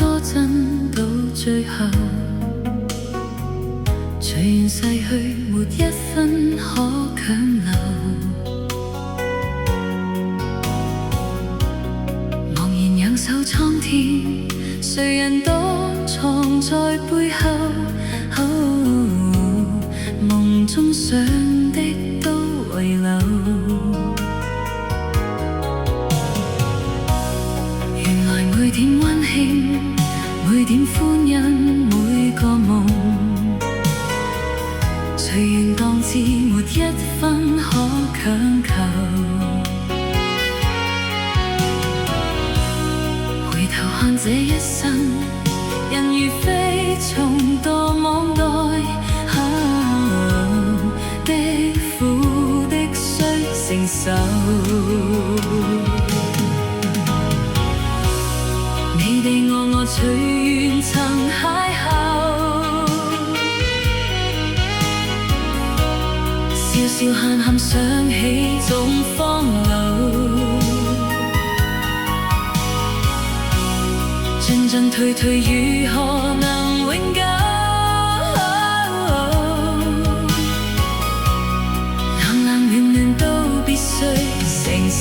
多真到最後，隨緣逝去，沒一分可強留。茫然仰首蒼天，誰人都藏在背後。夢中想的都遺留。原來每點溫馨，每點歡欣，每個夢，隨緣當至，沒一分可強求。回頭看這一生，人如飛蟲墮網內，的苦的須承受。你地我隨緣曾邂逅，笑笑喊喊想起總荒謬，進進退退如何能永久？冷冷暖暖都必須承受。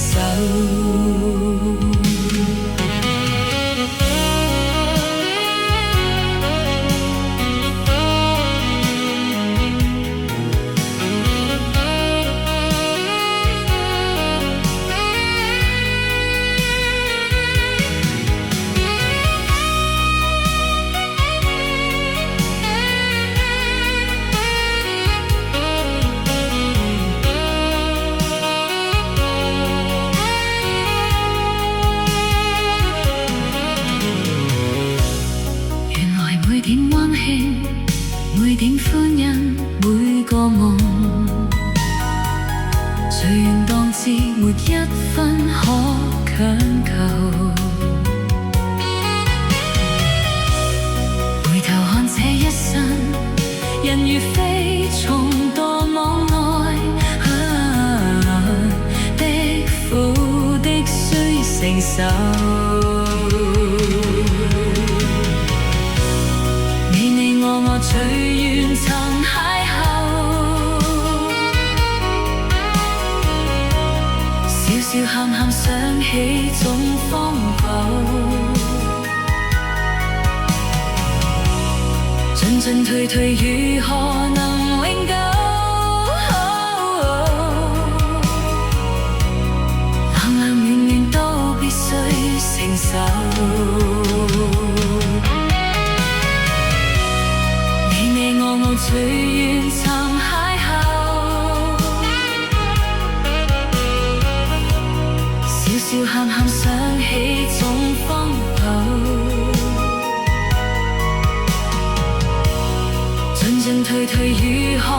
每點溫馨，每點歡欣，每個夢，隨緣當至，沒一分可強求。回頭看這一生，人如飛蟲墮網內，的苦的須承受。我隨緣曾邂逅，笑笑喊喊想起總荒謬，進進退退如何能永久？冷冷暖暖都必須承受。我隨緣曾邂逅，笑笑喊喊想起總荒謬，進進退退如何